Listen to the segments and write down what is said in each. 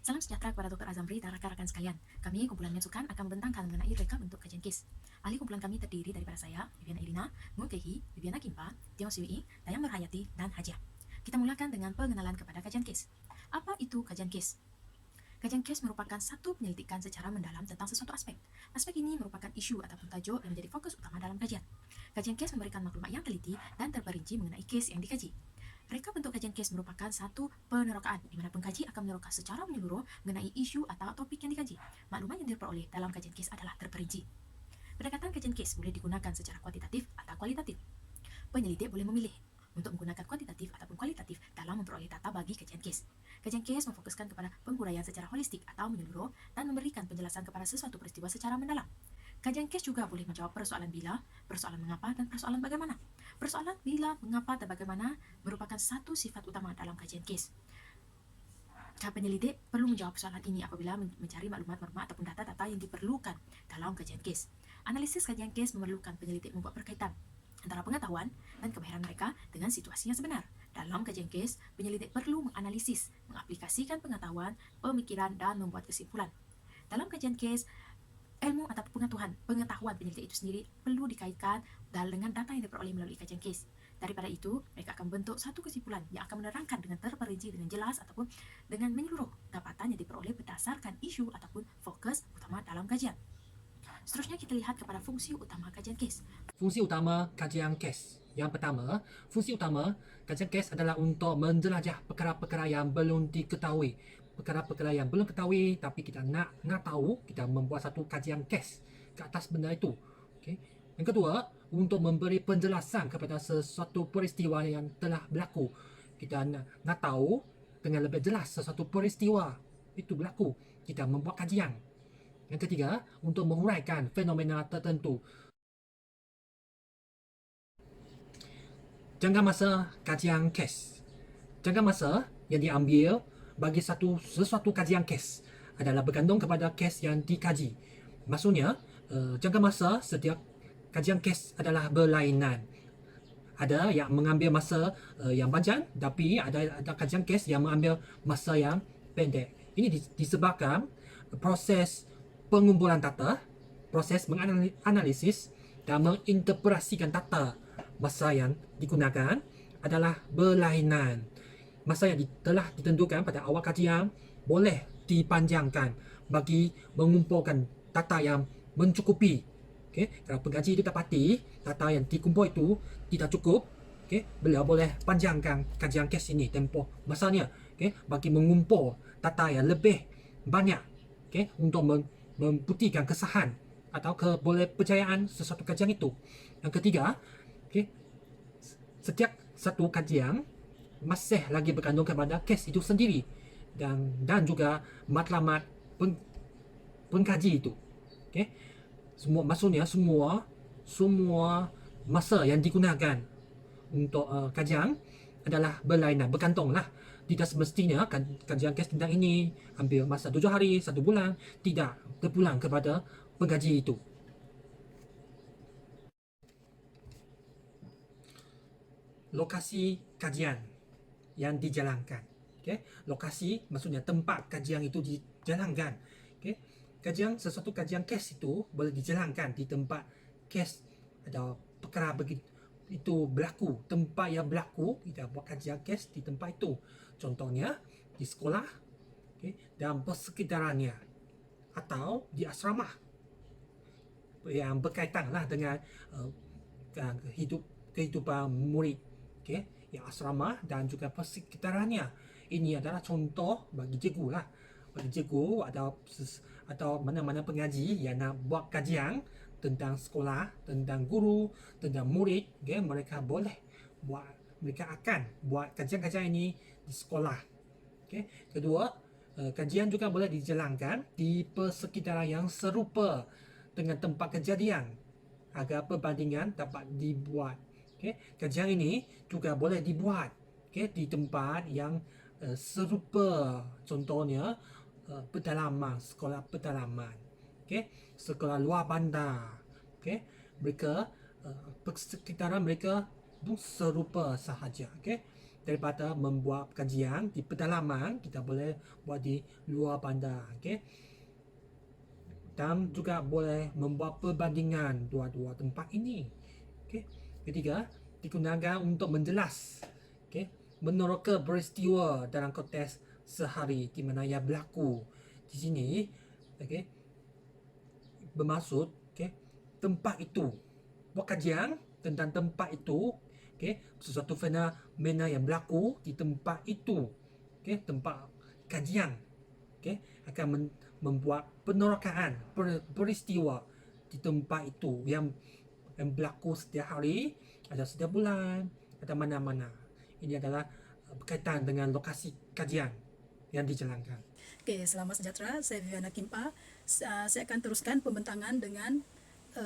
Salam sejahtera kepada Dr. Azamri dan rakan-rakan sekalian. Kami, kumpulan Mensukan, akan membentangkan mengenai reka bentuk kajian kes. Ahli kumpulan kami terdiri daripada saya, Viviana Irina, Ngu Kehi, Viviana Kimpa, Tiong Siwi, Dayang Nurhayati, dan Hajia. Kita mulakan dengan pengenalan kepada kajian kes. Apa itu kajian kes? Kajian kes merupakan satu penyelidikan secara mendalam tentang sesuatu aspek. Aspek ini merupakan isu ataupun tajuk yang menjadi fokus utama dalam kajian. Kajian kes memberikan maklumat yang teliti dan terperinci mengenai kes yang dikaji. Reka bentuk kajian kes merupakan satu penerokaan di mana pengkaji akan meneroka secara menyeluruh mengenai isu atau topik yang dikaji. Maklumat yang diperoleh dalam kajian kes adalah terperinci. Pendekatan kajian kes boleh digunakan secara kuantitatif atau kualitatif. Penyelidik boleh memilih untuk menggunakan kuantitatif ataupun kualitatif dalam memperoleh data bagi kajian kes. Kajian kes memfokuskan kepada penguraian secara holistik atau menyeluruh dan memberikan penjelasan kepada sesuatu peristiwa secara mendalam. Kajian kes juga boleh menjawab persoalan bila, persoalan mengapa, dan persoalan bagaimana. Persoalan bila, mengapa, dan bagaimana merupakan satu sifat utama dalam kajian kes. Penyelidik perlu menjawab persoalan ini apabila mencari maklumat-maklumat ataupun data-data yang diperlukan dalam kajian kes. Analisis kajian kes memerlukan penyelidik membuat perkaitan antara pengetahuan dan kemahiran mereka dengan situasi yang sebenar. Dalam kajian kes, penyelidik perlu menganalisis, mengaplikasikan pengetahuan, pemikiran, dan membuat kesimpulan. Dalam kajian kes, ilmu atau pengetahuan penyelidik itu sendiri perlu dikaitkan dengan data yang diperoleh melalui kajian kes. Daripada itu, mereka akan membentuk satu kesimpulan yang akan menerangkan dengan terperinci, dengan jelas ataupun dengan menyeluruh dapatan yang diperoleh berdasarkan isu ataupun fokus utama dalam kajian. Seterusnya kita lihat kepada fungsi utama kajian kes. Fungsi utama kajian kes. Yang pertama, fungsi utama kajian kes adalah untuk menjelajah perkara-perkara yang belum diketahui. Perkara-perkara yang belum ketahui tapi kita nak tahu, kita membuat satu kajian kes ke atas benda itu. Okay. Yang kedua, untuk memberi penjelasan kepada sesuatu peristiwa yang telah berlaku. Kita nak tahu dengan lebih jelas sesuatu peristiwa itu berlaku. Kita membuat kajian. Yang ketiga, untuk menguraikan fenomena tertentu. Jangka masa kajian kes. Jangka masa yang diambil bagi sesuatu kajian kes adalah bergantung kepada kes yang dikaji. Maksudnya, jangka masa setiap kajian kes adalah berlainan. Ada yang mengambil masa yang panjang, tapi ada kajian kes yang mengambil masa yang pendek. Ini disebabkan proses pengumpulan data, proses menganalisis dan menginterpretasikan data masa yang digunakan adalah berlainan. Masa yang telah ditentukan pada awal kajian boleh dipanjangkan bagi mengumpulkan data yang mencukupi. Okay? Kalau pengkaji itu dapati data yang dikumpul itu tidak cukup, okay? Beliau boleh panjangkan kajian kes ini tempoh masanya, okay? Bagi mengumpul data yang lebih banyak, okay? Untuk membuktikan kesahan atau boleh percayaan sesuatu kajian itu. Yang ketiga, okay, setiap satu kajian masih lagi bergantung kepada kes itu sendiri dan juga matlamat pengkaji itu. Okay. Maksudnya semua masa yang digunakan untuk kajian adalah berlainan, bergantunglah. Tidak semestinya kajian kes tentang ini ambil masa 7 hari, 1 bulan. Tidak, terpulang kepada pengkaji itu. Lokasi kajian yang dijalankan. Okay? Lokasi maksudnya tempat kajian itu dijalankan. Okay? Sesuatu kajian kes itu boleh dijalankan di tempat kes atau perkara itu berlaku, tempat yang berlaku, kita buat kajian kes di tempat itu. Contohnya di sekolah, okay, dan persekitarannya, atau di asrama yang berkaitan lah dengan kehidupan murid, okay, yang asrama dan juga persekitarannya. Ini adalah contoh bagi cikgu lah, bagi cikgu atau mana-mana pengaji yang nak buat kajian tentang sekolah, tentang guru, tentang murid, okay, mereka akan buat kajian-kajian ini di sekolah. Okay. Kedua, kajian juga boleh dijalankan di persekitaran yang serupa dengan tempat kejadian agar perbandingan dapat dibuat. Okay. Kajian ini juga boleh dibuat, okay, di tempat yang serupa, contohnya pedalaman, sekolah pedalaman, okay, sekolah luar bandar, okay, mereka persekitaran mereka serupa sahaja, okay. daripada membuat kajian di pedalaman, kita boleh buat di luar bandar. Okay? Dan juga boleh membuat perbandingan dua-dua tempat ini. Okay? Ketiga, digunakan untuk menjelas, okay, meneroka peristiwa dalam konteks sehari di mana ia berlaku. Di sini, okay, bermaksud, okay, tempat itu, buat kajian tentang tempat itu, okay, sesuatu fenomena yang berlaku di tempat itu, okay, tempat kajian, okay, akan membuat penerokaan peristiwa di tempat itu yang berlaku setiap hari, ada setiap bulan, ada mana-mana. Ini adalah berkaitan dengan lokasi kajian yang dijalankan. Oke, selamat sejahtera. Saya Viviana Kimpa. Saya akan teruskan pembentangan dengan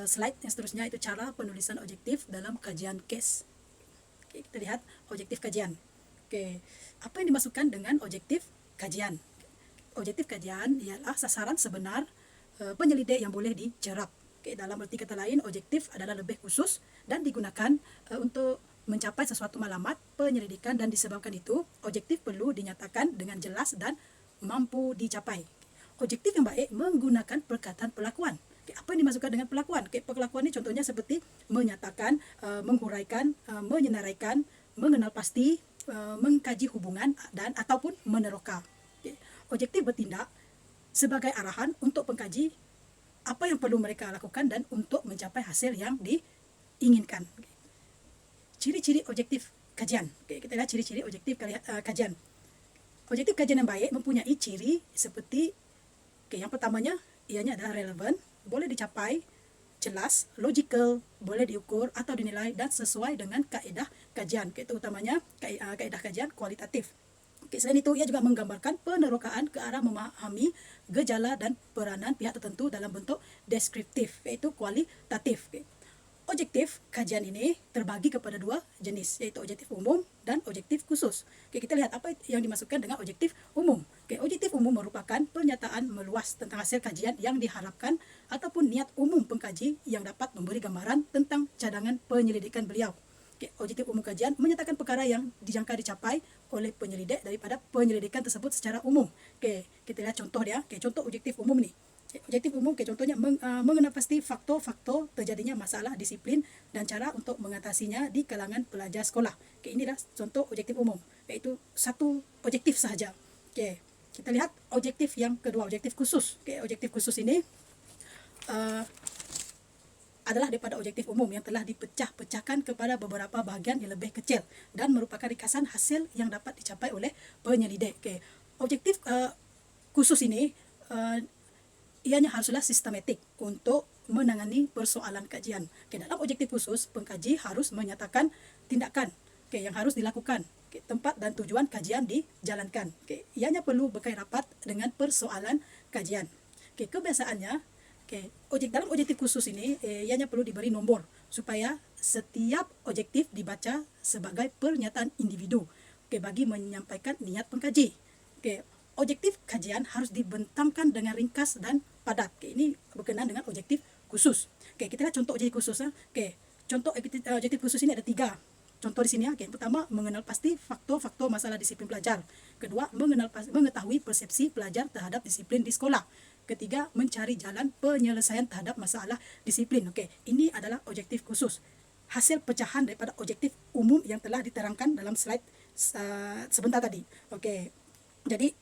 slide yang seterusnya, itu cara penulisan objektif dalam kajian case. Oke, kita lihat objektif kajian. Oke, apa yang dimasukkan dengan objektif kajian? Objektif kajian ialah sasaran sebenar penyelidik yang boleh dicerap. Oke, dalam arti kata lain, objektif adalah lebih khusus dan digunakan untuk mencapai sesuatu maklumat penyelidikan, dan disebabkan itu objektif perlu dinyatakan dengan jelas dan mampu dicapai. Objektif yang baik menggunakan perkataan perlakuan. Okay, apa yang dimasukkan dengan perlakuan? Okay, perlakuan ini contohnya seperti menyatakan, menghuraikan, menyenaraikan, mengenal pasti, mengkaji hubungan, dan ataupun meneroka. Okay. Objektif bertindak sebagai arahan untuk pengkaji apa yang perlu mereka lakukan dan untuk mencapai hasil yang diinginkan. Okay. Ciri-ciri objektif kajian. Okay, kita lihat ciri-ciri objektif kajian. Objektif kajian yang baik mempunyai ciri seperti, yang pertamanya, ianya adalah relevan, boleh dicapai, jelas, logical, boleh diukur atau dinilai, dan sesuai dengan kaedah kajian. Itu utamanya kaedah kajian kualitatif. Selain itu, ia juga menggambarkan penerokaan ke arah memahami gejala dan peranan pihak tertentu dalam bentuk deskriptif, yaitu kualitatif. Objektif kajian ini terbagi kepada dua jenis, yaitu objektif umum dan objektif khusus. Kita lihat apa yang dimasukkan dengan objektif umum. Objektif umum merupakan pernyataan meluas tentang hasil kajian yang diharapkan ataupun niat umum pengkaji yang dapat memberi gambaran tentang cadangan penyelidikan beliau. Objektif umum kajian menyatakan perkara yang dijangka dicapai oleh penyelidik daripada penyelidikan tersebut secara umum. Kita lihat contoh dia. Contoh objektif umum ni. Objektif umum, contohnya mengenal pasti faktor-faktor terjadinya masalah disiplin dan cara untuk mengatasinya di kalangan pelajar sekolah. Inilah contoh objektif umum, iaitu satu objektif sahaja. Kita lihat objektif yang kedua, objektif khusus. Objektif khusus ini adalah daripada objektif umum yang telah dipecah-pecahkan kepada beberapa bahagian yang lebih kecil dan merupakan ringkasan hasil yang dapat dicapai oleh penyelidik. Objektif khusus ini ianya haruslah sistematik untuk menangani persoalan kajian. Dalam objektif khusus, pengkaji harus menyatakan tindakan yang harus dilakukan, tempat dan tujuan kajian dijalankan. Ianya perlu berkait rapat dengan persoalan kajian. Kebiasaannya, dalam objektif khusus ini, ianya perlu diberi nombor supaya setiap objektif dibaca sebagai pernyataan individu bagi menyampaikan niat pengkaji. Objektif kajian harus dibentangkan dengan ringkas dan padat. Ini berkenaan dengan objektif khusus. Kita lihat contoh objektif khusus. Contoh objektif khusus ini ada 3. Contoh di sini. Pertama, mengenal pasti faktor-faktor masalah disiplin pelajar. Kedua, mengetahui persepsi pelajar terhadap disiplin di sekolah. Ketiga, mencari jalan penyelesaian terhadap masalah disiplin. Ini adalah objektif khusus. Hasil pecahan daripada objektif umum yang telah diterangkan dalam slide sebentar tadi. Jadi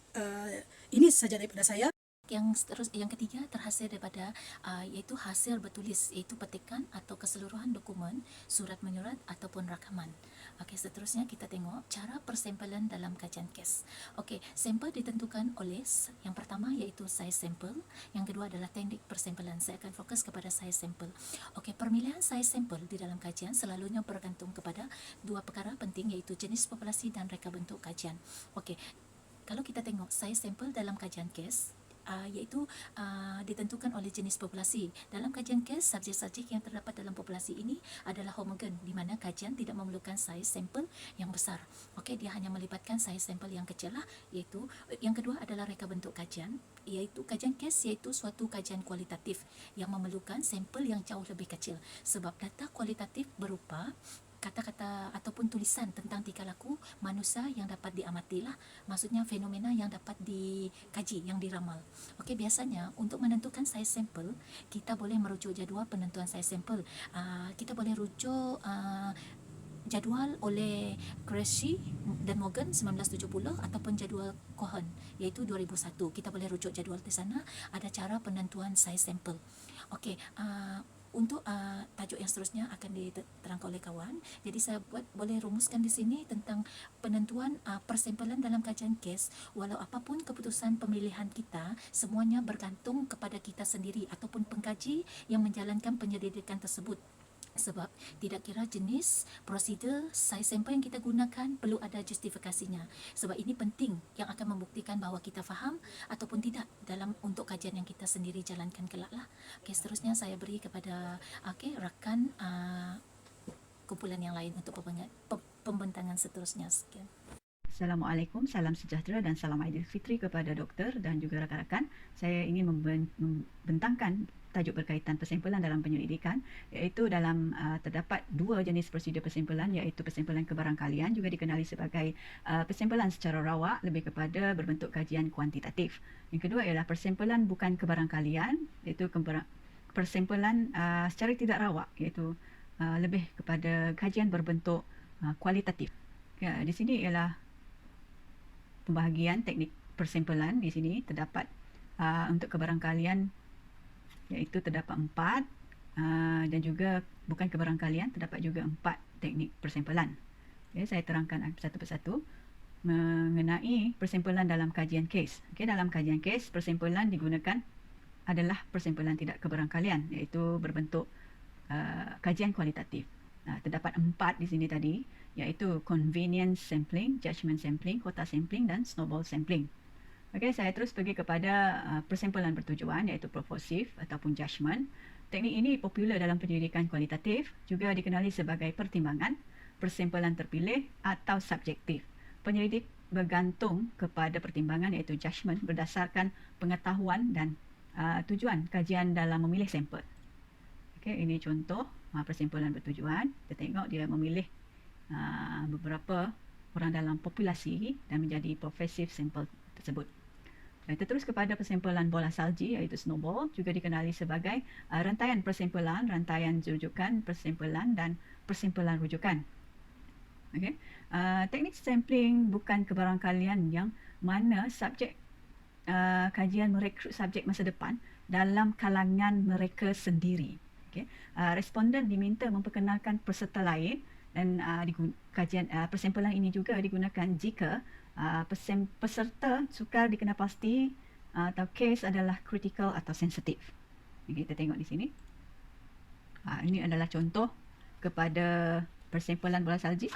ini saja daripada saya. Yang ketiga terhasil daripada iaitu hasil bertulis, iaitu petikan atau keseluruhan dokumen, surat menyurat ataupun rakaman. Seterusnya kita tengok cara persampalan dalam kajian kes. Sampel ditentukan oleh yang pertama iaitu saiz sampel, yang kedua adalah teknik persampalan. Saya akan fokus kepada saiz sampel. Pemilihan saiz sampel di dalam kajian selalunya bergantung kepada dua perkara penting, iaitu jenis populasi dan reka bentuk kajian. Kalau kita tengok saiz sampel dalam kajian kes, iaitu ditentukan oleh jenis populasi. Dalam kajian kes, subjek-subjek yang terdapat dalam populasi ini adalah homogen, di mana kajian tidak memerlukan saiz sampel yang besar. Dia hanya melibatkan saiz sampel yang kecil lah. Iaitu yang kedua adalah reka bentuk kajian, iaitu kajian kes iaitu suatu kajian kualitatif yang memerlukan sampel yang jauh lebih kecil, sebab data kualitatif berupa kata-kata ataupun tulisan tentang tingkah laku manusia yang dapat diamati lah, maksudnya fenomena yang dapat dikaji, yang diramal. Okey, biasanya untuk menentukan saiz sampel, kita boleh merujuk jadual penentuan saiz sampel. Kita boleh rujuk jadual oleh Qureshi dan Morgan 1970 ataupun jadual Cohen iaitu 2001. Kita boleh rujuk jadual di sana, ada cara penentuan saiz sampel. Okey, untuk tajuk yang seterusnya akan diterangkan oleh kawan. Jadi saya boleh rumuskan di sini tentang penentuan persempelan dalam kajian kes. Walau apapun keputusan pemilihan kita, semuanya bergantung kepada kita sendiri ataupun pengkaji yang menjalankan penyelidikan tersebut. Sebab tidak kira jenis, prosedur, saiz sampel yang kita gunakan perlu ada justifikasinya. Sebab ini penting yang akan membuktikan bahawa kita faham ataupun tidak dalam untuk kajian yang kita sendiri jalankan kelak lah. Okey, seterusnya saya beri kepada rakan kumpulan yang lain untuk pembentangan seterusnya. Sekian. Assalamualaikum, salam sejahtera dan salam Aidilfitri kepada doktor dan juga rakan-rakan. Saya ingin membentangkan tajuk berkaitan persempelan dalam penyelidikan, iaitu dalam terdapat dua jenis prosedur persempelan, iaitu persempelan kebarangkalian juga dikenali sebagai persempelan secara rawak lebih kepada berbentuk kajian kuantitatif. Yang kedua ialah persempelan bukan kebarangkalian, iaitu persempelan secara tidak rawak, iaitu lebih kepada kajian berbentuk kualitatif. Ya, di sini ialah pembahagian teknik persempelan. Di sini terdapat untuk kebarangkalian iaitu terdapat 4 dan juga bukan kebarangkalian terdapat juga 4 teknik persempelan. Okay, saya terangkan satu persatu mengenai persempelan dalam kajian kes. Okay, dalam kajian kes, persempelan digunakan adalah persempelan tidak kebarangkalian, iaitu berbentuk kajian kualitatif. Terdapat 4 di sini tadi, iaitu convenience sampling, judgment sampling, quota sampling dan snowball sampling. Okey, saya terus pergi kepada persempelan bertujuan, iaitu purposive ataupun judgment. Teknik ini popular dalam penyelidikan kualitatif, juga dikenali sebagai pertimbangan, persempelan terpilih atau subjektif. Penyelidik bergantung kepada pertimbangan iaitu judgment berdasarkan pengetahuan dan tujuan kajian dalam memilih sampel. Okey, ini contoh persempelan bertujuan. Kita tengok dia memilih beberapa orang dalam populasi dan menjadi purposive sampel tersebut. Kita terus kepada persempelan bola salji iaitu snowball, juga dikenali sebagai rantaian persempelan, rantaian rujukan, persempelan dan persempelan rujukan. Okay. Teknik sampling bukan kebarangkalian yang mana subjek kajian merekrut subjek masa depan dalam kalangan mereka sendiri. Okay. Responden diminta memperkenalkan peserta lain dan kajian persempelan ini juga digunakan jika peserta sukar dikenal pasti atau kes adalah critical atau sensitif. Kita tengok di sini. Ini adalah contoh kepada persempelan bola salji.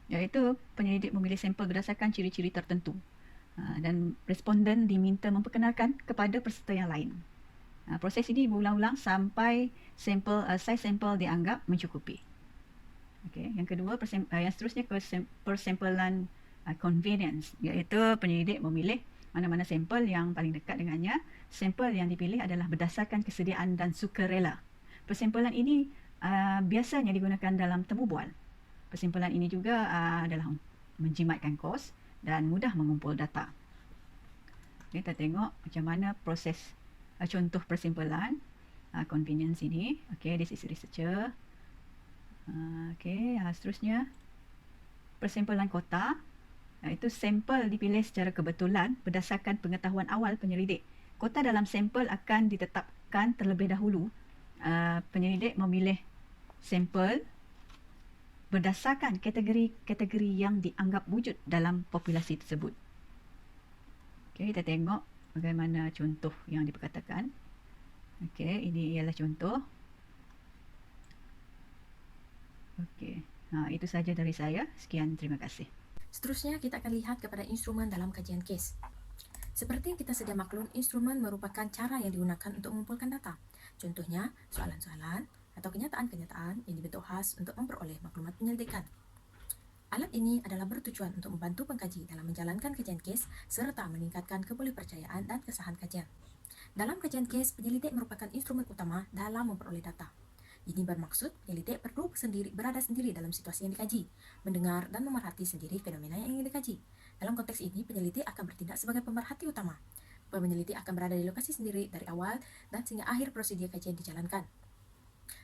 Iaitu penyelidik memilih sampel berdasarkan ciri-ciri tertentu. Dan responden diminta memperkenalkan kepada peserta yang lain. Proses ini berulang-ulang sampai saiz sampel dianggap mencukupi. Okay. Yang kedua, yang seterusnya persempelan convenience, iaitu penyelidik memilih mana-mana sampel yang paling dekat dengannya. Sampel yang dipilih adalah berdasarkan kesediaan dan sukarela. Persempelan ini biasanya digunakan dalam temu bual. Persempelan ini juga adalah menjimatkan kos dan mudah mengumpul data. Okay, kita tengok macam mana proses contoh persempelan convenience ini. Okay, this is researcher. Okey, seterusnya persempelan kota, iaitu sampel dipilih secara kebetulan berdasarkan pengetahuan awal penyelidik. Kota dalam sampel akan ditetapkan terlebih dahulu. Penyelidik memilih sampel berdasarkan kategori-kategori yang dianggap wujud dalam populasi tersebut. Okey, kita tengok bagaimana contoh yang diperkatakan. Okey, ini ialah contoh. Okey, itu saja dari saya. Sekian, terima kasih. Seterusnya kita akan lihat kepada instrumen dalam kajian kes. Seperti yang kita sedia maklum, instrumen merupakan cara yang digunakan untuk mengumpulkan data. Contohnya, soalan-soalan atau kenyataan-kenyataan yang dibentuk khas untuk memperoleh maklumat penyelidikan. Alat ini adalah bertujuan untuk membantu pengkaji dalam menjalankan kajian kes serta meningkatkan kebolehpercayaan dan kesahihan kajian. Dalam kajian kes, penyelidik merupakan instrumen utama dalam memperoleh data. Ini bermaksud penyelidik perlu berada sendiri dalam situasi yang dikaji, mendengar dan memerhati sendiri fenomena yang ingin dikaji. Dalam konteks ini, penyelidik akan bertindak sebagai pemerhati utama. Penyelidik akan berada di lokasi sendiri dari awal dan sehingga akhir prosedur kajian dijalankan.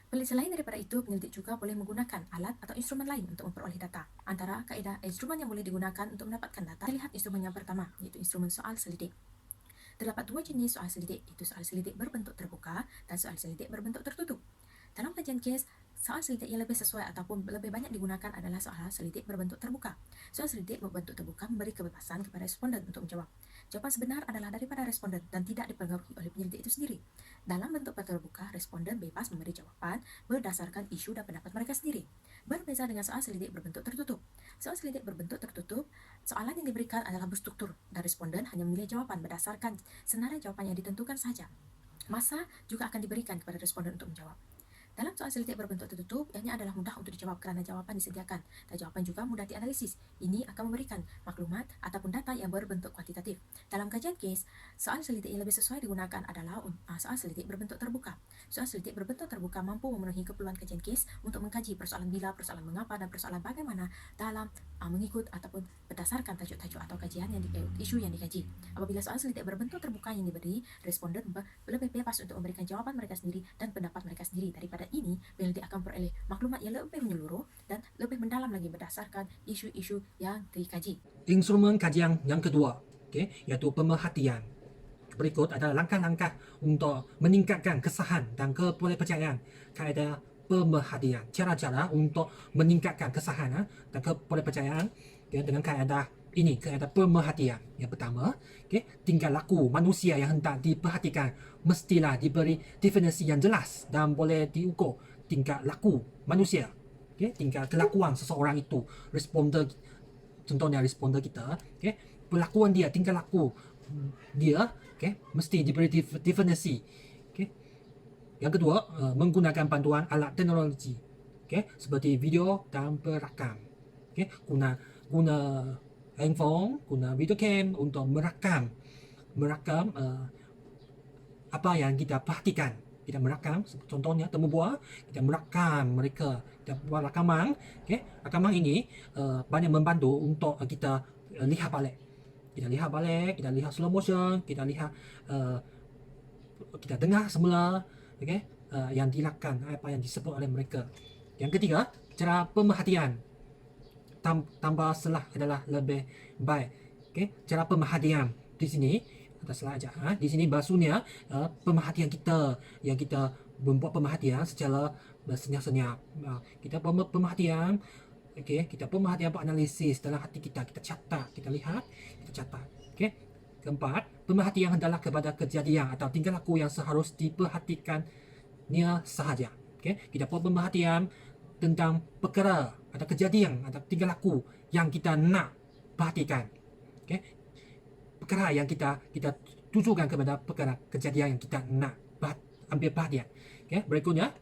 Selain daripada itu, penyelidik juga boleh menggunakan alat atau instrumen lain untuk memperoleh data. Antara kaedah instrumen yang boleh digunakan untuk mendapatkan data, kita lihat instrumen yang pertama, yaitu instrumen soal selidik. Terdapat dua jenis soal selidik, yaitu soal selidik berbentuk terbuka dan soal selidik berbentuk tertutup. Dalam kajian kes, soal selidik yang lebih sesuai ataupun lebih banyak digunakan adalah soal selidik berbentuk terbuka. Soal selidik berbentuk terbuka memberi kebebasan kepada responden untuk menjawab. Jawaban sebenar adalah daripada responden dan tidak dipengaruhi oleh penyelidik itu sendiri. Dalam bentuk terbuka, responden bebas memberi jawaban berdasarkan isu dan pendapat mereka sendiri. Berbeza dengan soal selidik berbentuk tertutup. Soal selidik berbentuk tertutup, soalan yang diberikan adalah berstruktur dan responden hanya memilih jawaban berdasarkan senarai jawaban yang ditentukan saja. Masa juga akan diberikan kepada responden untuk menjawab. Dalam soal selidik berbentuk tertutup, ianya adalah mudah untuk dijawab kerana jawapan disediakan dan jawapan juga mudah dianalisis. Ini akan memberikan maklumat ataupun data yang berbentuk kuantitatif. Dalam kajian kes, soal selidik yang lebih sesuai digunakan adalah soal selidik berbentuk terbuka. Soal selidik berbentuk terbuka mampu memenuhi keperluan kajian kes untuk mengkaji persoalan bila, persoalan mengapa, dan persoalan bagaimana dalam mengikut ataupun berdasarkan tajuk-tajuk atau kajian yang isu yang dikaji. Apabila soal selidik berbentuk terbuka yang diberi, responden lebih bebas untuk memberikan jawaban mereka sendiri dan pendapat mereka sendiri. Daripada ini, penyelidik akan peroleh maklumat yang lebih menyeluruh dan lebih mendalam lagi berdasarkan isu-isu yang dikaji. Instrumen kajian yang kedua, iaitu pemerhatian. Berikut adalah langkah-langkah untuk meningkatkan kesahan dan kepercayaan kaedah pemerhatian. Cara-cara untuk meningkatkan kesahan dan kepercayaan dengan kaedah ini, kaedah pemerhatian. Yang pertama, tingkah laku manusia yang hendak diperhatikan mestilah diberi definisi yang jelas dan boleh diukur. Tingkah laku manusia, tingkah kelakuan seseorang itu, responden, contohnya responden kita, perlakuan dia, tingkah laku dia, mesti diberi definisi. Yang kedua, menggunakan bantuan alat teknologi, seperti video dan perakam. Guna handphone, guna video cam untuk merakam apa yang kita perhatikan. Kita merakam, contohnya temu buah, kita merakam mereka, kita buat rakaman. Rakaman ini banyak membantu untuk kita lihat balik. Kita lihat slow motion, kita lihat, kita dengar semula, yang dilakukan, apa yang disebut oleh mereka. Yang ketiga, cara pemerhatian tambah selah adalah lebih baik. Cara pemerhatian di sini atas selah aja. Di sini maksudnya pemerhatian kita, yang kita membuat pemerhatian secara senyap-senyap. Kita pemerhatian, kita pemerhatian analisis dalam hati kita catat, kita lihat, kita catat. Keempat, pemerhatian adalah kepada kejadian atau tingkah laku yang seharus diperhatikannya sahaja. Kita pemerhatian tentang perkara atau kejadian atau tingkah laku yang kita nak perhatikan. Perkara yang kita tujukan kepada perkara kejadian yang kita nak ambil perhatian. Berikutnya,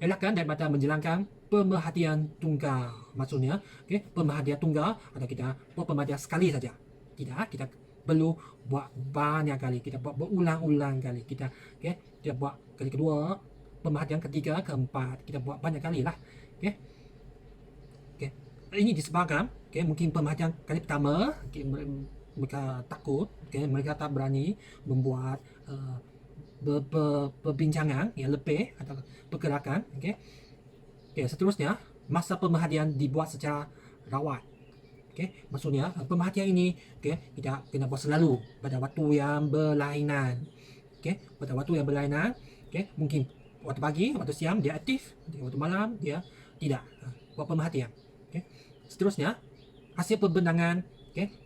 elakkan daripada menjalankan pemerhatian tunggal. Maksudnya, pemerhatian tunggal atau kita buat pemerhatian sekali saja. Tidak, kita perlu buat banyak kali, kita buat berulang-ulang kali. Kita buat kali kedua, pemerhatian ketiga, keempat, kita buat banyak kali lah. Ini disebabkan mungkin pemerhatian kali pertama mereka takut, mereka tak berani membuat perbincangan yang lebih atau pergerakan. Seterusnya, masa pemerhatian dibuat secara rawat. Maksudnya pemerhatian ini kita kena buat selalu pada waktu yang berlainan. Pada waktu yang berlainan, mungkin waktu pagi, waktu siang dia aktif, waktu malam dia tidak buat pemerhatian. Seterusnya, hasil pembentangan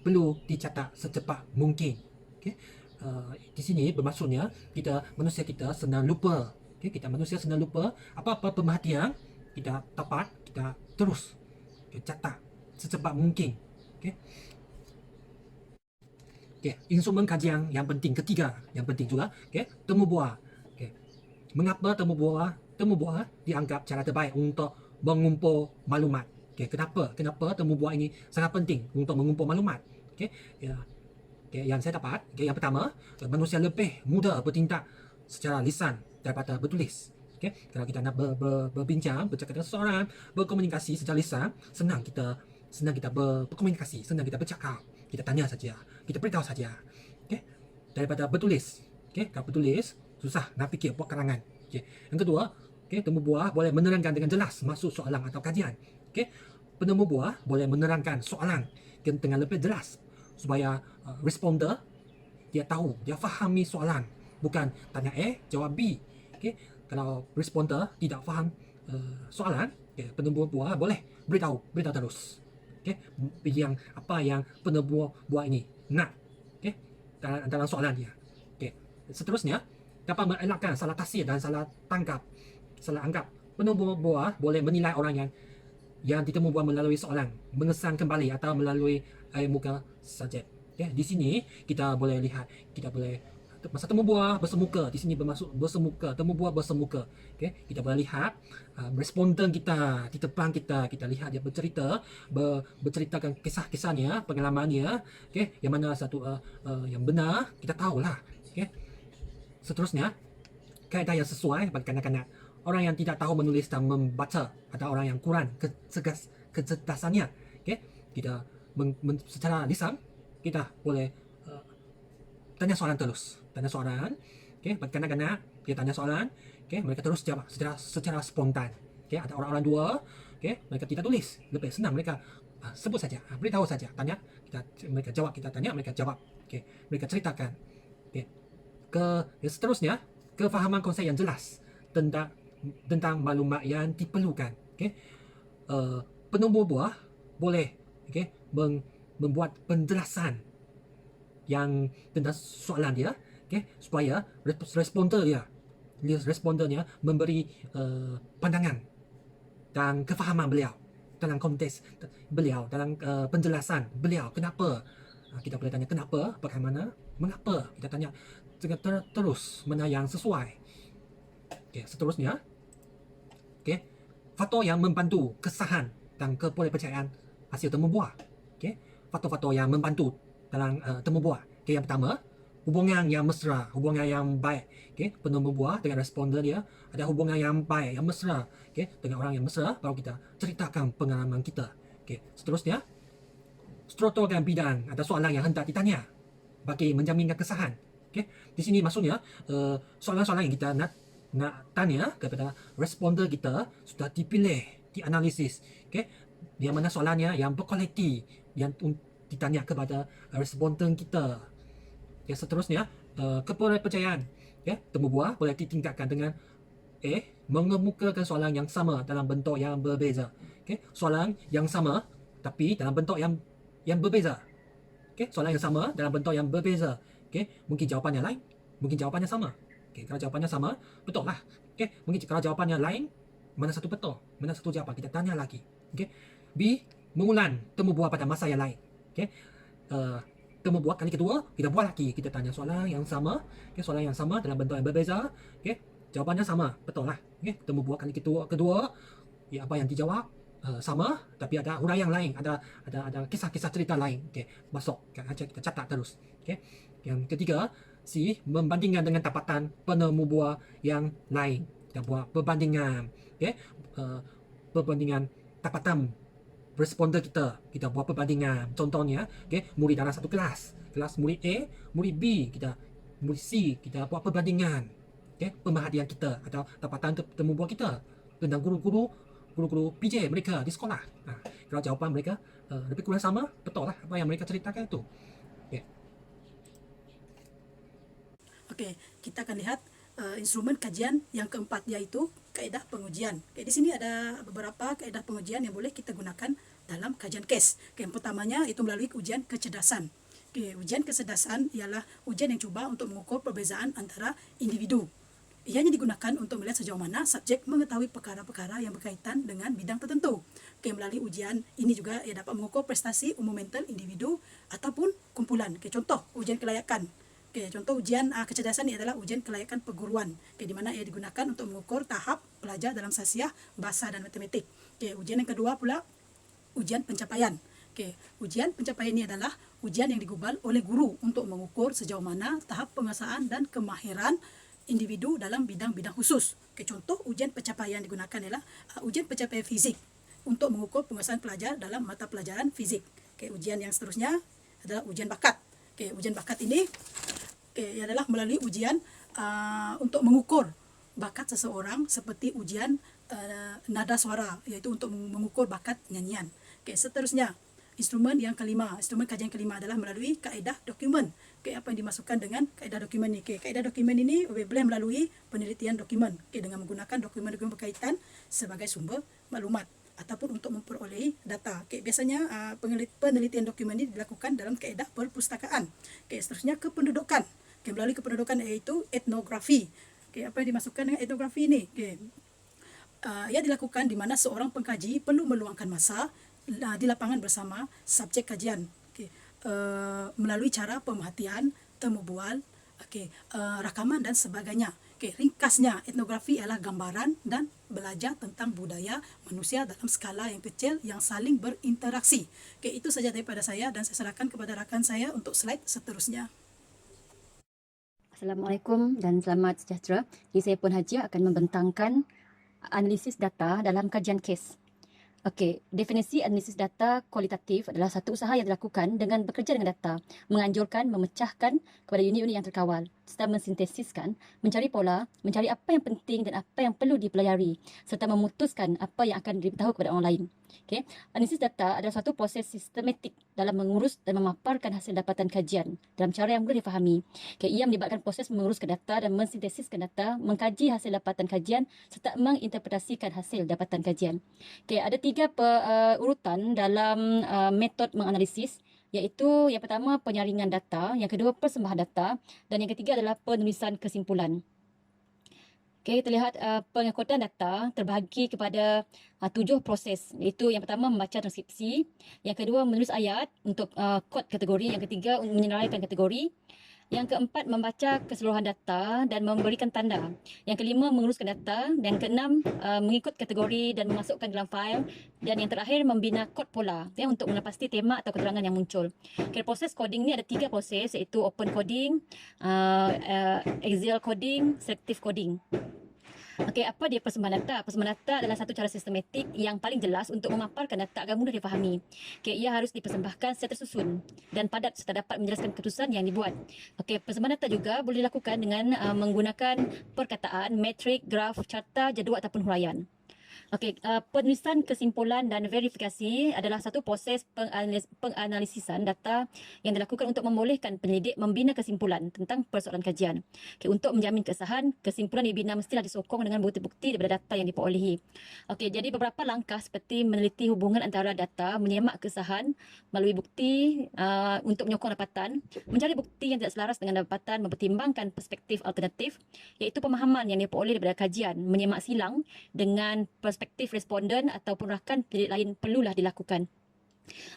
perlu dicatat secepat mungkin. Di sini bermaksudnya manusia kita senang lupa. Kita manusia senang lupa apa-apa pemerhatian kita dapat, kita terus catat secepat mungkin. Instrumen kajian yang penting ketiga, yang penting juga, temu buah. Mengapa temu buah dianggap cara terbaik untuk mengumpul maklumat? Kenapa temu buah ini sangat penting untuk mengumpul maklumat? Yang saya dapat, yang pertama, manusia lebih mudah bertindak secara lisan daripada bertulis. Okay? Kalau kita nak berbincang, bercakap dengan seseorang, berkomunikasi secara lisan, senang kita berkomunikasi, senang kita bercakap, kita tanya saja, kita beritahu saja. Okay? Daripada bertulis. Okay? Kalau bertulis, susah nak fikir buat karangan. Okay? Yang kedua, okay, temu buah boleh menerangkan dengan jelas masuk soalan atau kajian. Okay? Penemu buah boleh menerangkan soalan dengan lebih jelas supaya responder dia tahu, dia fahami soalan, bukan tanya A jawab B. Okay? Kalau responder tidak faham soalan, okay, penemu buah boleh beritahu terus. Okay? Yang apa yang penemu buah ini nak, okay, dalam soalan dia. Okay. Seterusnya, dapat mengelakkan salah tafsir dan salah anggap. Penemu buah boleh menilai orang yang ditemu buah melalui soalan, mengesan kembali atau melalui air muka subjek. Okay. Di sini kita boleh lihat, kita boleh masa temu buah bersemuka, di sini bermaksud bersemuka, temu buah bersemuka. Okay. Kita boleh lihat responden kita di depan kita lihat dia berceritakan kisah-kisahnya, pengalamannya, okay, yang mana satu yang benar, kita tahulah. Okay. Seterusnya, kaedah yang sesuai bagi kanak-kanak. Orang yang tidak tahu menulis dan membaca atau orang yang kurang kecerdasannya, okay, kita secara lisan kita boleh tanya soalan terus. Tanya soalan, okay, bagi kanak-kanak dia tanya soalan, okay, mereka terus jawab secara spontan. Okay, ada orang-orang dua, okay, mereka tidak tulis, lebih senang mereka sebut saja, beritahu saja, tanya, mereka jawab, kita tanya, mereka jawab, okay, mereka ceritakan. Okay. Seterusnya, kefahaman konsep yang jelas tentang maklumat yang diperlukan. Okay. Penemu buah boleh, okay, membuat penjelasan yang tentang soalan dia, okay, supaya respondernya memberi pandangan dan kefahaman beliau dalam konteks beliau, dalam penjelasan beliau. Kenapa? Kita boleh tanya kenapa, bagaimana, mengapa. Kita tanya terus mana yang sesuai. Okay, seterusnya, okay, faktor yang membantu kesahan dan kepercayaan hasil temu buah. Okay, faktor-faktor yang membantu dalam temu buah. Okay, yang pertama, hubungan yang mesra, hubungan yang baik. Okay, penemu buah dengan responden dia ada hubungan yang baik, yang mesra. Okay, dengan orang yang mesra, baru kita ceritakan pengalaman kita. Okay, seterusnya, struktur dan bidang ada soalan yang hendak ditanya bagi menjaminkan kesahan. Okay, di sini maksudnya soalan-soalan yang kita nak tanya kepada responder kita sudah dipilih, dianalisis. Okay, yang mana soalannya yang berkualiti, yang ditanya kepada responden kita. Ya, seterusnya, kepercayaan. Ya, temu buah boleh ditingkatkan dengan mengemukakan soalan yang sama dalam bentuk yang berbeza. Okay, soalan yang sama tapi dalam bentuk yang berbeza. Okay, soalan yang sama dalam bentuk yang berbeza. Okay, mungkin jawapannya lain, mungkin jawapannya sama. Okay, kalau jawapannya sama, betul lah. Okay, mungkin kalau jawapannya lain, mana satu betul, mana satu jawapan, kita tanya lagi. Okay. B, mengulang temu buah pada masa yang lain. Okay. Temu buah kali kedua, kita buat lagi, kita tanya soalan yang sama. Okay, soalan yang sama dalam bentuk yang berbeza. Okay, jawapannya sama, betul lah. Okay, temu buah kali kedua, ya, apa yang dijawab sama, tapi ada huraian lain, ada kisah-kisah cerita lain. Okay, masuk, kita catat terus. Okay. Yang ketiga, C, membandingkan dengan dapatan penemu buah yang lain. Kita buat perbandingan. Okay. Perbandingan dapatan responder kita buat perbandingan. Contohnya, okay, murid dalam satu kelas murid A, murid B, murid C, kita buat perbandingan. Okay, pemerhatian kita atau dapatan temu buah kita tentang guru-guru PJ mereka di sekolah. Kalau jawapan mereka lebih kurang sama, betul lah apa yang mereka ceritakan itu. Oke, kita akan lihat instrumen kajian yang keempat, yaitu kaedah pengujian. Oke, di sini ada beberapa kaedah pengujian yang boleh kita gunakan dalam kajian case. Oke, yang pertamanya itu melalui ujian kecerdasan. Oke, ujian kecerdasan ialah ujian yang cuba untuk mengukur perbezaan antara individu. Ianya digunakan untuk melihat sejauh mana subjek mengetahui perkara-perkara yang berkaitan dengan bidang tertentu. Oke, melalui ujian ini juga ia dapat mengukur prestasi umum mental individu ataupun kumpulan. Oke, contoh ujian kelayakan. Oke, contoh ujian kecerdasan ini adalah ujian kelayakan perguruan. Oke, di mana ia digunakan untuk mengukur tahap pelajar dalam sasiah, bahasa dan matematik. Oke, ujian yang kedua pula ujian pencapaian. Oke, ujian pencapaian ini adalah ujian yang digubal oleh guru untuk mengukur sejauh mana tahap penguasaan dan kemahiran individu dalam bidang-bidang khusus. Contoh ujian pencapaian digunakan ialah ujian pencapaian fizik untuk mengukur penguasaan pelajar dalam mata pelajaran fizik. Ujian yang seterusnya adalah ujian bakat. Ujian bakat ini adalah melalui ujian untuk mengukur bakat seseorang seperti ujian nada suara, iaitu untuk mengukur bakat nyanyian. Seterusnya, instrumen kajian kelima adalah melalui kaedah dokumen. Apa yang dimasukkan dengan kaedah dokumen ini? Kaedah dokumen ini boleh melalui penelitian dokumen dengan menggunakan dokumen-dokumen berkaitan sebagai sumber maklumat ataupun untuk memperoleh data. Biasanya penelitian dokumen ini dilakukan dalam kaedah perpustakaan. Seterusnya kependudukan. Melalui kependudukan iaitu etnografi. Apa yang dimasukkan dengan etnografi ini? Ia dilakukan di mana seorang pengkaji perlu meluangkan masa di lapangan bersama subjek kajian. Melalui cara pemerhatian, temu bual, rakaman dan sebagainya. Ringkasnya, etnografi ialah gambaran dan belajar tentang budaya manusia dalam skala yang kecil yang saling berinteraksi. Itu saja daripada saya dan saya serahkan kepada rakan saya untuk slide seterusnya. Assalamualaikum dan selamat sejahtera. Jadi saya Puan Hajia akan membentangkan analisis data dalam kajian kes. Okey, definisi analisis data kualitatif adalah satu usaha yang dilakukan dengan bekerja dengan data, menganjurkan, memecahkan kepada unit-unit yang terkawal serta mensintesiskan, mencari pola, mencari apa yang penting dan apa yang perlu dipelajari serta memutuskan apa yang akan diberitahu kepada orang lain. Okey, analisis data adalah satu proses sistematik dalam mengurus dan memaparkan hasil dapatan kajian dalam cara yang mudah difahami. Okey, ia melibatkan proses menguruskan data dan mensintesiskan data, mengkaji hasil dapatan kajian serta menginterpretasikan hasil dapatan kajian. Okey, ada 3 urutan dalam metod menganalisis, iaitu yang pertama penyaringan data, yang kedua persembahan data dan yang ketiga adalah penulisan kesimpulan. Okey, kita lihat pengangkutan data terbahagi kepada 7 proses, iaitu yang pertama membaca transkripsi, yang kedua menulis ayat untuk kod kategori, yang ketiga menyeraikan kategori, yang keempat membaca keseluruhan data dan memberikan tanda, yang kelima menguruskan data, dan keenam mengikut kategori dan memasukkan dalam fail, dan yang terakhir membina kod pola untuk menepasti tema atau keterangan yang muncul. Okay, proses coding ni ada 3 proses, iaitu open coding, axial coding, selective coding. Okey, apa dia persembahan data? Persembahan data adalah satu cara sistematik yang paling jelas untuk memaparkan data agar mudah difahami. Okey, ia harus dipersembahkan secara tersusun dan padat serta dapat menjelaskan keputusan yang dibuat. Okey, persembahan data juga boleh dilakukan dengan menggunakan perkataan, metrik, graf, carta, jadual ataupun huraian. Okey, penulisan kesimpulan dan verifikasi adalah satu proses penganalisisan data yang dilakukan untuk membolehkan penyelidik membina kesimpulan tentang persoalan kajian. Okey, untuk menjamin kesahan, kesimpulan dibina mestilah disokong dengan bukti-bukti daripada data yang diperolehi. Okey, jadi beberapa langkah seperti meneliti hubungan antara data, menyemak kesahan melalui bukti untuk menyokong dapatan, mencari bukti yang tidak selaras dengan dapatan, mempertimbangkan perspektif alternatif, iaitu pemahaman yang diperoleh daripada kajian, menyemak silang dengan perspektif responden ataupun rakan pendidik lain perlulah dilakukan.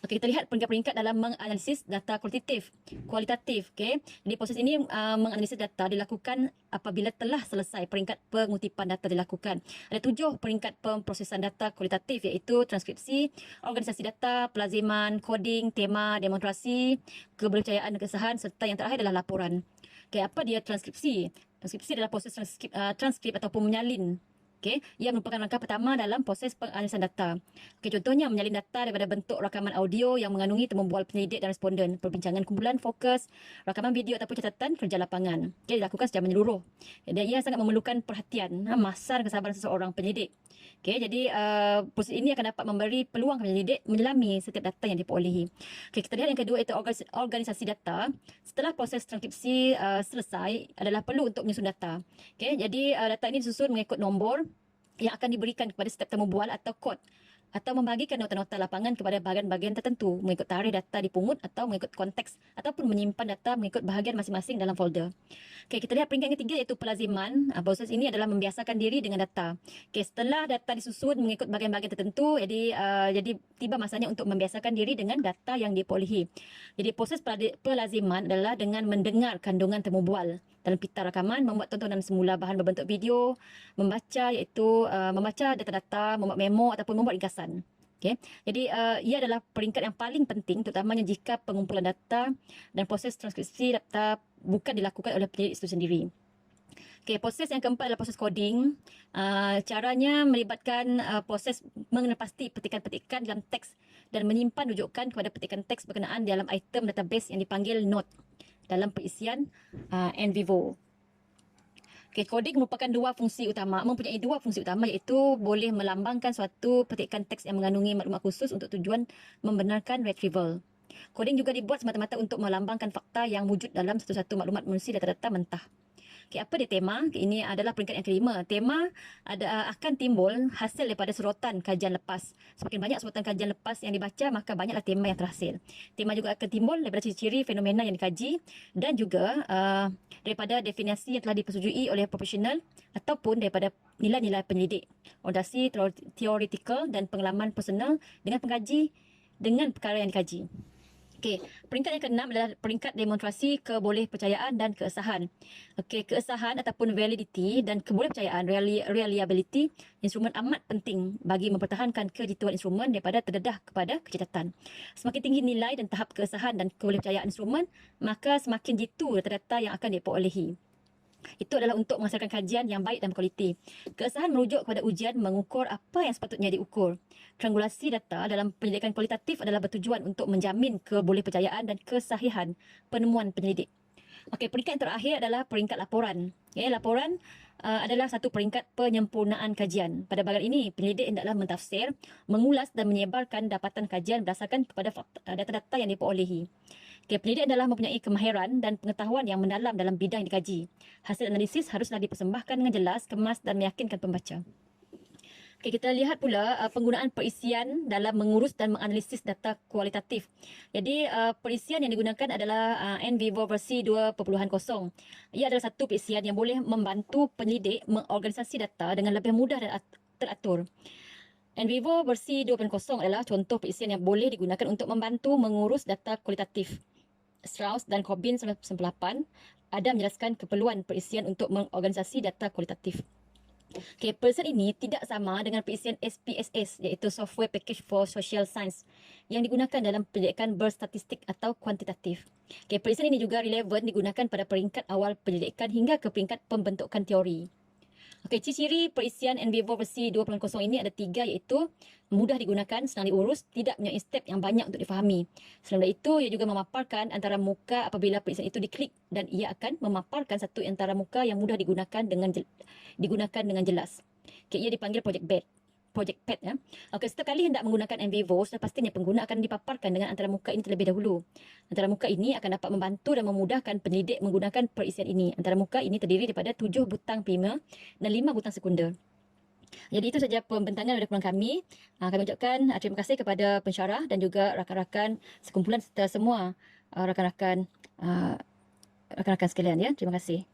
Okey, kita lihat peringkat-peringkat dalam menganalisis data kualitatif. Okey, jadi proses ini menganalisis data dilakukan apabila telah selesai peringkat pengutipan data dilakukan. Ada 7 peringkat pemprosesan data kualitatif, iaitu transkripsi, organisasi data, pelaziman, coding, tema, demonstrasi, kepercayaan dan kesahan serta yang terakhir adalah laporan. Okey, apa dia transkripsi? Transkripsi adalah proses transkrip ataupun menyalin. Okey, ia merupakan langkah pertama dalam proses penganalisan data. Okey, contohnya menyalin data daripada bentuk rakaman audio yang mengandungi temu bual penyelidik dan responden, perbincangan kumpulan fokus, rakaman video ataupun catatan kerja lapangan. Okey, dilakukan secara menyeluruh. Dan ia sangat memerlukan perhatian, masa dan kesabaran seseorang penyelidik. Okey, jadi proses ini akan dapat memberi peluang kepada penyelidik menyelami setiap data yang diperolehi. Okey, kita lihat yang kedua iaitu organisasi data. Setelah proses transkripsi selesai adalah perlu untuk menyusun data. Okey, jadi data ini disusun mengikut nombor yang akan diberikan kepada setiap temu bual atau kod, atau membagikan nota-nota lapangan kepada bahagian-bahagian tertentu mengikut tarikh data dipungut atau mengikut konteks, ataupun menyimpan data mengikut bahagian masing-masing dalam folder. Okey, kita lihat peringkat ketiga iaitu pelaziman. Proses ini adalah membiasakan diri dengan data. Okey, setelah data disusun mengikut bahagian-bahagian tertentu, jadi tiba masanya untuk membiasakan diri dengan data yang diperolehi. Jadi proses pelaziman adalah dengan mendengar kandungan temu bual dalam pita rakaman, membuat tontonan semula bahan berbentuk video, membaca iaitu membaca data-data, membuat memo ataupun membuat ringkasan. Okay. Jadi ia adalah peringkat yang paling penting, terutamanya jika pengumpulan data dan proses transkripsi data bukan dilakukan oleh penyelidik itu sendiri. Okey, proses yang keempat adalah proses coding. Caranya melibatkan proses mengenal pasti petikan-petikan dalam teks dan menyimpan rujukan kepada petikan teks berkenaan dalam item database yang dipanggil node dalam perisian NVivo. Okey, coding mempunyai dua fungsi utama iaitu boleh melambangkan suatu petikan teks yang mengandungi maklumat khusus untuk tujuan membenarkan retrieval. Coding juga dibuat semata-mata untuk melambangkan fakta yang wujud dalam satu-satu maklumat menerusi data-data mentah. Okay, apa dia tema? Ini adalah peringkat yang kelima. Tema akan timbul hasil daripada sorotan kajian lepas. Semakin banyak sorotan kajian lepas yang dibaca, maka banyaklah tema yang terhasil. Tema juga akan timbul daripada ciri-ciri fenomena yang dikaji dan juga daripada definisi yang telah dipersetujui oleh profesional ataupun daripada nilai-nilai penyelidik, orientasi teoretikal dan pengalaman personal dengan pengkaji dengan perkara yang dikaji. Okey, peringkat yang keenam adalah peringkat demonstrasi kebolehpercayaan dan keesahan. Okey, keesahan ataupun validity dan kebolehpercayaan reliability instrumen amat penting bagi mempertahankan kejituan instrumen daripada terdedah kepada kecacatan. Semakin tinggi nilai dan tahap keesahan dan kebolehpercayaan instrumen, maka semakin jitu data-data yang akan diperolehi. Itu adalah untuk menghasilkan kajian yang baik dan berkualiti. Keesahan merujuk kepada ujian mengukur apa yang sepatutnya diukur. Triangulasi data dalam penyelidikan kualitatif adalah bertujuan untuk menjamin kebolehpercayaan dan kesahihan penemuan penyelidik. Okey, peringkat yang terakhir adalah peringkat laporan. Laporan adalah satu peringkat penyempurnaan kajian. Pada bahagian ini, penyelidik hendaklah mentafsir, mengulas dan menyebarkan dapatan kajian berdasarkan kepada data-data yang diperolehi. Okay, penyelidik adalah mempunyai kemahiran dan pengetahuan yang mendalam dalam bidang yang dikaji. Hasil analisis haruslah dipersembahkan dengan jelas, kemas dan meyakinkan pembaca. Okay, kita lihat pula penggunaan perisian dalam mengurus dan menganalisis data kualitatif. Jadi perisian yang digunakan adalah NVivo versi 2.0. Ia adalah satu perisian yang boleh membantu penyelidik mengorganisasi data dengan lebih mudah dan teratur. NVivo versi 2.0 adalah contoh perisian yang boleh digunakan untuk membantu mengurus data kualitatif. Strauss dan Corbin 1998 ada menjelaskan keperluan perisian untuk mengorganisasi data kualitatif. Okay, perisian ini tidak sama dengan perisian SPSS iaitu Software Package for Social Science yang digunakan dalam penyelidikan berstatistik atau kuantitatif. Okay, perisian ini juga relevan digunakan pada peringkat awal penyelidikan hingga ke peringkat pembentukan teori. Okey, ciri-ciri perisian NVivo versi 2.0 ini ada 3 iaitu mudah digunakan, senang diurus, tidak mempunyai step yang banyak untuk difahami. Selain itu, ia juga memaparkan antara muka apabila perisian itu diklik dan ia akan memaparkan satu antara muka yang mudah digunakan dengan jelas. Okey, ia dipanggil project pad ya. Okey, setiap kali hendak menggunakan NVivo, sudah pastinya pengguna akan dipaparkan dengan antara muka ini terlebih dahulu. Antara muka ini akan dapat membantu dan memudahkan penyelidik menggunakan perisian ini. Antara muka ini terdiri daripada 7 butang primer dan 5 butang sekunder. Jadi itu saja pembentangan dari kumpulan kami. Kami ucapkan terima kasih kepada pensyarah dan juga rakan-rakan sekumpulan serta semua rakan-rakan sekalian ya. Terima kasih.